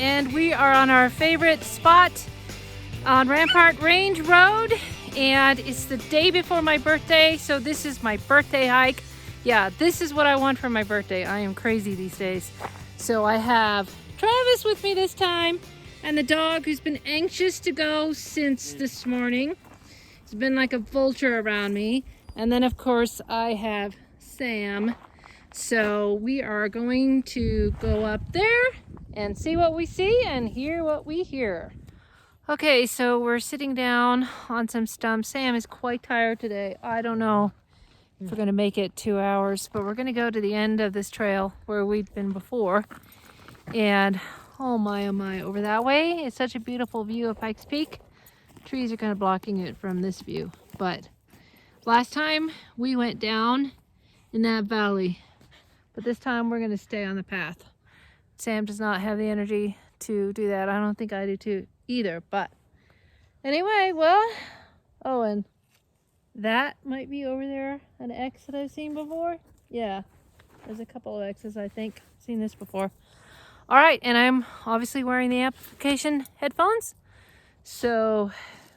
and we are on our favorite spot on Rampart Range Road, and it's the day before my birthday, so this is my birthday hike. Yeah, this is what I want for my birthday. I am crazy these days. So I have Travis with me this time, and the dog who's been anxious to go since this morning. He's been like a vulture around me. And then of course I have Sam. So we are going to go up there and see what we see and hear what we hear. Okay, so we're sitting down on some stumps. Sam is quite tired today. I don't know if we're gonna make it 2 hours, but we're gonna go to the end of this trail where we've been before. And oh my, over that way, it's such a beautiful view of Pikes Peak. Trees are kind of blocking it from this view, but last time we went down in that valley, but this time we're going to stay on the path. Sam does not have the energy to do that. I don't think I do too either, but anyway, well, oh, and that might be over there, an X that I've seen before. Yeah, there's a couple of X's, I think. I've seen this before. All right, and I'm obviously wearing the amplification headphones, so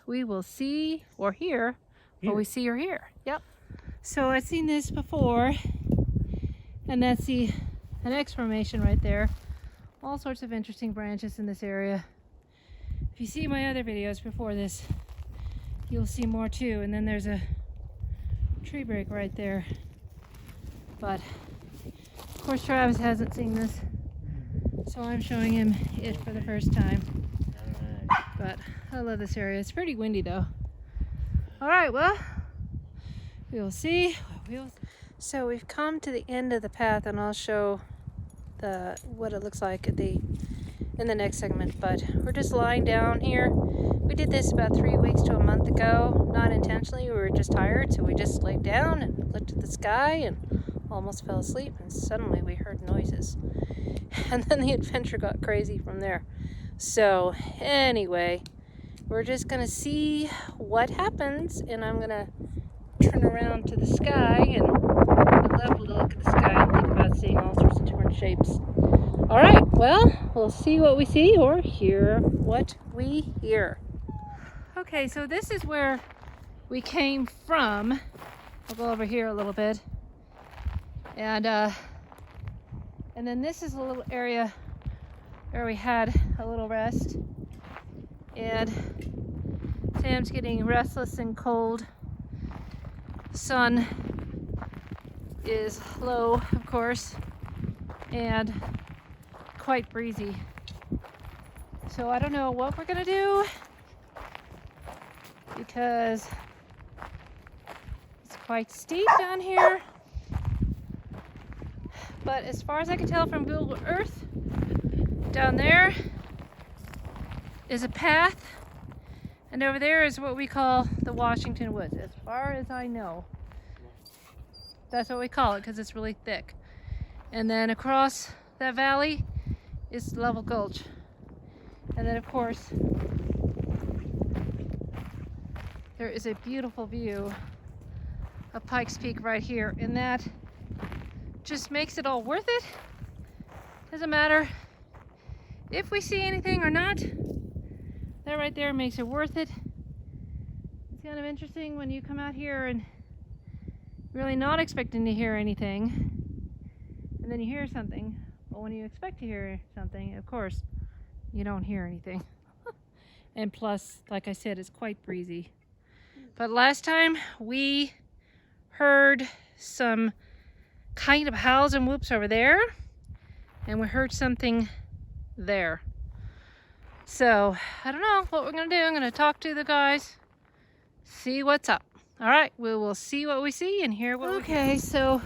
we will see or hear what we see or hear. Yep. So I've seen this before, and that's an X formation right there. All sorts of interesting branches in this area. If you see my other videos before this, you'll see more too. And then there's a tree break right there. But of course Travis hasn't seen this, so I'm showing him it for the first time. But I love this area. It's pretty windy though. All right, well, we will see. So we've come to the end of the path, and I'll show what it looks like in the next segment. But we're just lying down here. We did this about 3 weeks to a month ago, not intentionally. We were just tired, so we just laid down and looked at the sky and almost fell asleep. And suddenly we heard noises, and then the adventure got crazy from there. So anyway, we're just gonna see what happens, and I'm gonna turn around to the sky, and I'd love to look at the sky and think about seeing all sorts of different shapes. All right, well, we'll see what we see or hear what we hear. Okay, so this is where we came from. I'll go over here a little bit, and then this is a little area where we had a little rest, and Sam's getting restless and cold. Sun is low, of course, and quite breezy. So I don't know what we're gonna do, because it's quite steep down here. But as far as I can tell from Google Earth, down there is a path, and over there is what we call the Washington Woods, as far as I know. That's what we call it because it's really thick. And then across that valley is Level Gulch. And then of course, there is a beautiful view of Pikes Peak right here, and that just makes it all worth it. Doesn't matter if we see anything or not. That right there makes it worth it. It's kind of interesting when you come out here and really not expecting to hear anything, and then you hear something. But when you expect to hear something, of course, you don't hear anything. And plus, like I said, it's quite breezy. But last time we heard some kind of howls and whoops over there, and we heard something there. So I don't know what we're gonna do. I'm gonna talk to the guys, see what's up. All right, we will see what we see and hear what we hear. Okay, so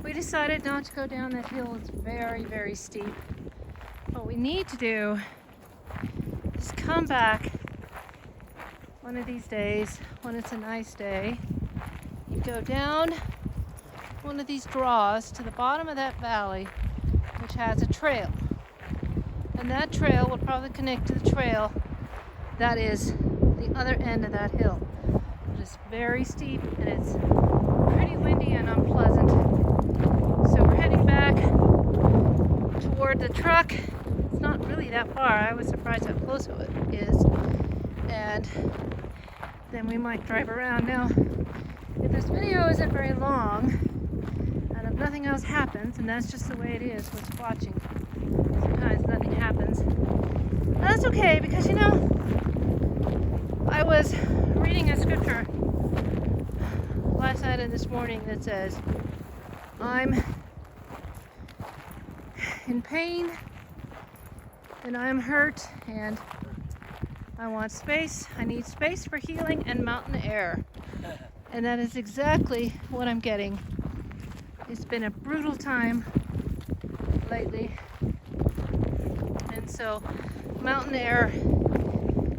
we decided not to go down that hill. It's very, very steep. What we need to do is come back one of these days when it's a nice day. You go down one of these draws to the bottom of that valley, which has a trail. And that trail will probably connect to the trail that is the other end of that hill. It is very steep, and it's pretty windy and unpleasant. So we're heading back toward the truck. It's not really that far. I was surprised how close it is. And then we might drive around. Now, if this video isn't very long, and if nothing else happens, and that's just the way it is with squatching, sometimes nothing happens. And that's okay, because I was reading a scripture last night and this morning that says, I'm in pain and I'm hurt and I want space. I need space for healing and mountain air. And that is exactly what I'm getting. It's been a brutal time lately. And so mountain air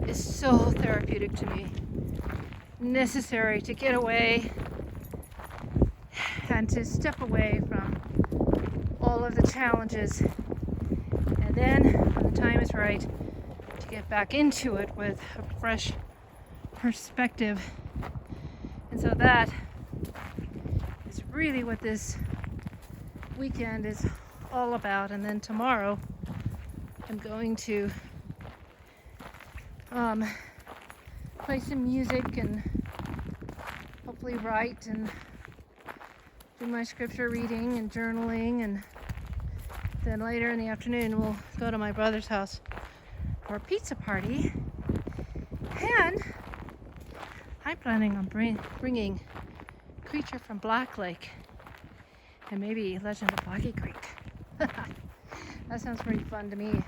is so therapeutic to me. Necessary to get away and to step away from all of the challenges. And then when the time is right, to get back into it with a fresh perspective. And so that is really what this weekend is all about. And then tomorrow I'm going to play some music and hopefully write and do my scripture reading and journaling, and then later in the afternoon we'll go to my brother's house for a pizza party. And I'm planning on bringing Creature from Black Lake and maybe Legend of Boggy Creek. That sounds pretty fun to me.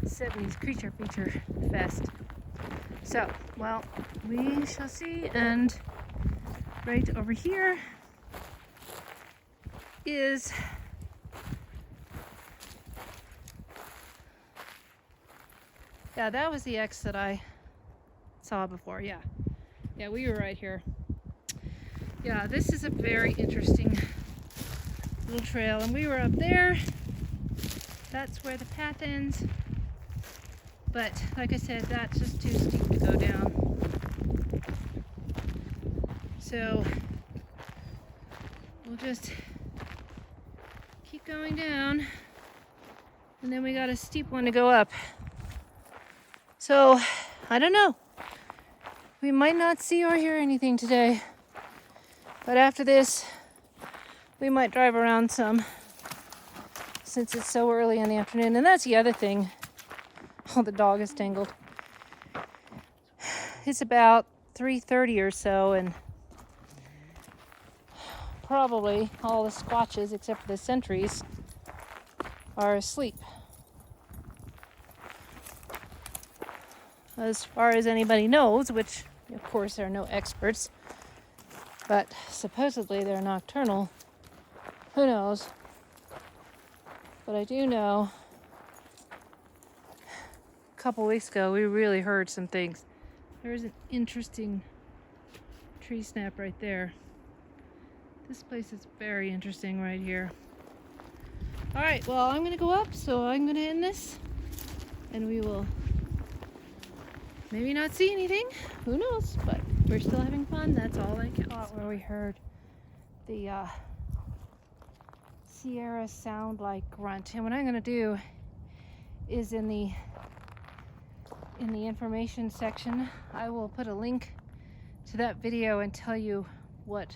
70s Creature Feature Fest. So, well, we shall see. And right over here is that was the X that I saw before. Yeah, we were right here. Yeah, this is a very interesting little trail, and we were up there. That's where the path ends. But like I said, that's just too steep to go down. So we'll just keep going down, and then we got a steep one to go up. So I don't know. We might not see or hear anything today. But after this, we might drive around some, since it's so early in the afternoon. And that's the other thing. Oh, the dog is tangled. It's about 3:30 or so, and probably all the squatches, except for the sentries, are asleep. As far as anybody knows, which of course there are no experts, but supposedly they're nocturnal. Who knows? But I do know a couple weeks ago we really heard some things. There's an interesting tree snap right there. This place is very interesting right here. All right, well, I'm gonna go up, so I'm gonna end this, and we will maybe not see anything. Who knows? But we're still having fun. That's all I can. Where we heard the Sierra sound like grunt. And what I'm going to do is in the information section, I will put a link to that video and tell you what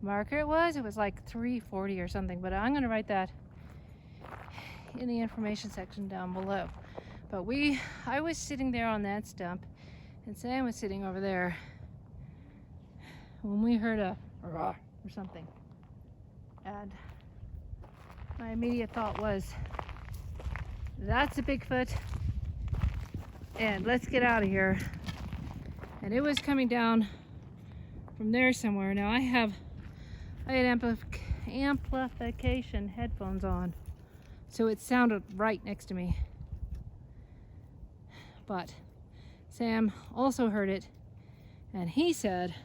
marker it was. It was like 340 or something, but I'm going to write that in the information section down below. But I was sitting there on that stump, and Sam was sitting over there when we heard a roar or something. And my immediate thought was, that's a Bigfoot, and let's get out of here. And it was coming down from there somewhere. Now I had amplification headphones on, so it sounded right next to me. But Sam also heard it, and he said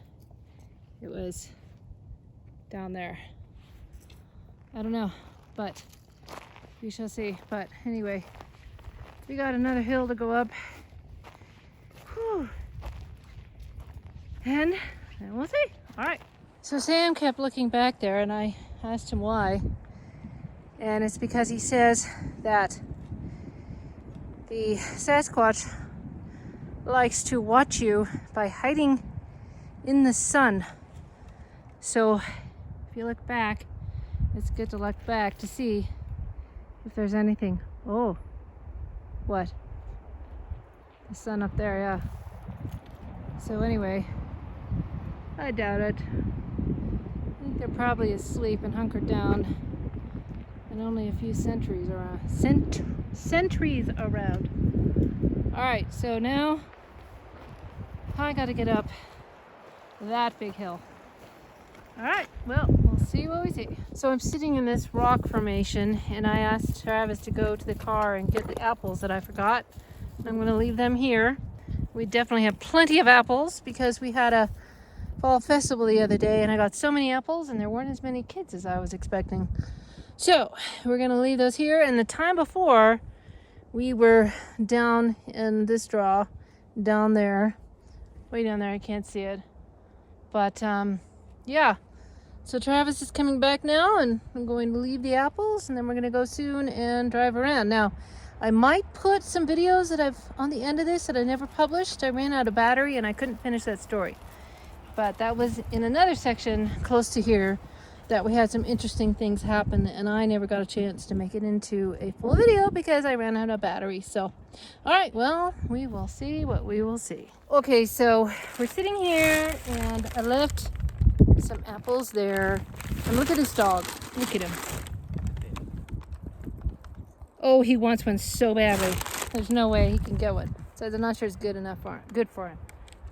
it was down there. I don't know, but we shall see. But anyway, we got another hill to go up. Whew. And we'll see. All right. So Sam kept looking back there, and I asked him why. And it's because he says that The Sasquatch likes to watch you by hiding in the sun. So if you look back, it's good to look back to see if there's anything. Oh, what? The sun up there, yeah. So anyway, I doubt it. I think they're probably asleep and hunkered down, and only a few sentries around. Sentries around. All right, so now I got to get up that big hill. All right, well, we'll see what we see. So I'm sitting in this rock formation, and I asked Travis to go to the car and get the apples that I forgot. I'm going to leave them here. We definitely have plenty of apples because we had a fall festival the other day, and I got so many apples, and there weren't as many kids as I was expecting. So we're going to leave those here. And the time before, we were down in this draw, down there, way down there. I can't see it, but yeah. So Travis is coming back now, and I'm going to leave the apples, and then we're going to go soon and drive around. Now, I might put some videos that I've on the end of this that I never published. I ran out of battery and I couldn't finish that story. But that was in another section close to here that we had some interesting things happen, and I never got a chance to make it into a full video because I ran out of battery. So, all right, well, we will see what we will see. Okay, so we're sitting here, and I left some apples there. And look at this dog. Look at him. Oh, he wants one so badly. There's no way he can get one. So I'm not sure it's good for him.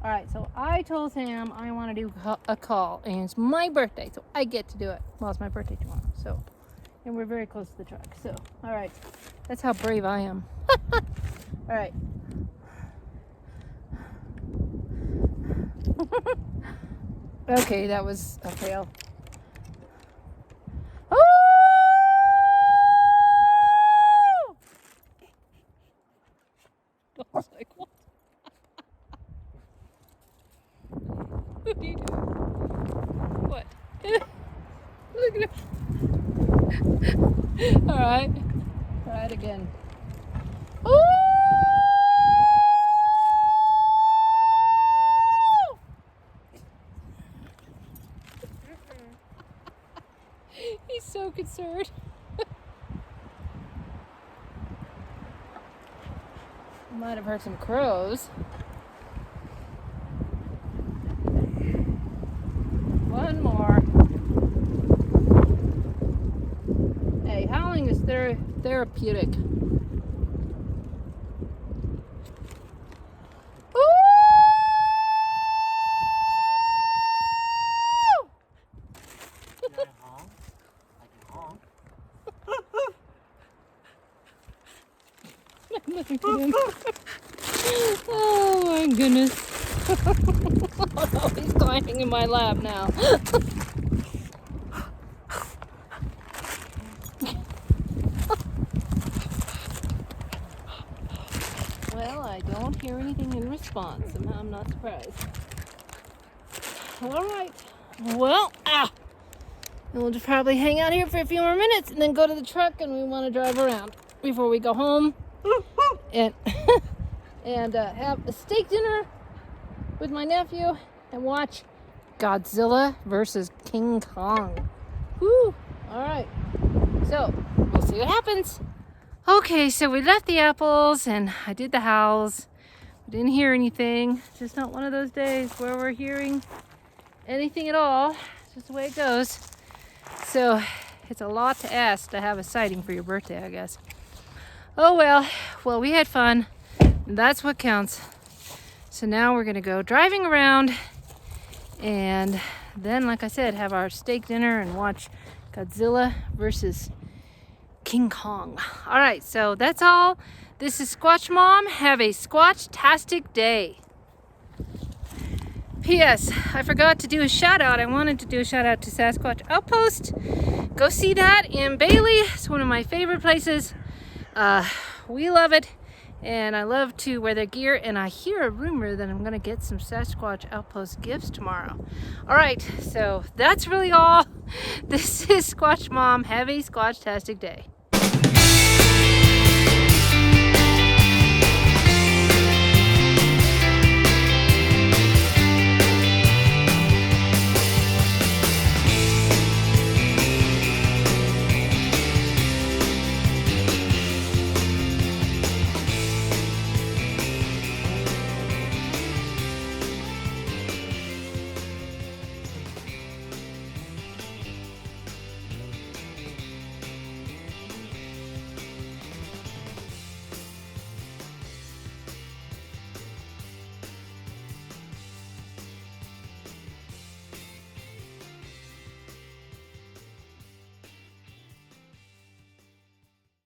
All right, so I told Sam I want to do a call, and it's my birthday, so I get to do it. Well, it's my birthday tomorrow, so, and we're very close to the truck. So, all right, that's how brave I am. All right. Okay, that was a fail. Oh! I was like, what? What are you doing? What? Look at him. All right. Try it again. Oh! He's so concerned. Might have heard some crows. One more. Hey, howling is therapeutic. Oh my goodness. Oh no, he's climbing in my lap now. Well, I don't hear anything in response, and I'm not surprised. Alright. Well, and we'll just probably hang out here for a few more minutes and then go to the truck, and we want to drive around before we go home. And have a steak dinner with my nephew and watch Godzilla versus King Kong. Woo! All right. So we'll see what happens. Okay, so we left the apples and I did the howls. We didn't hear anything. It's just not one of those days where we're hearing anything at all. It's just the way it goes. So it's a lot to ask to have a sighting for your birthday, I guess. Oh well, we had fun. That's what counts. So now we're gonna go driving around, and then, like I said, have our steak dinner and watch Godzilla versus King Kong. All right, so that's all. This is Squatch Mom. Have a Squatch-tastic day. P.S. I forgot to do a shout out. I wanted to do a shout out to Sasquatch Outpost. Go see that in Bailey. It's one of my favorite places. We love it, and I love to wear their gear, and I hear a rumor that I'm gonna get some Sasquatch Outpost gifts tomorrow. All right, so that's really all. This is Squatch Mom. Have a Squatch-tastic day.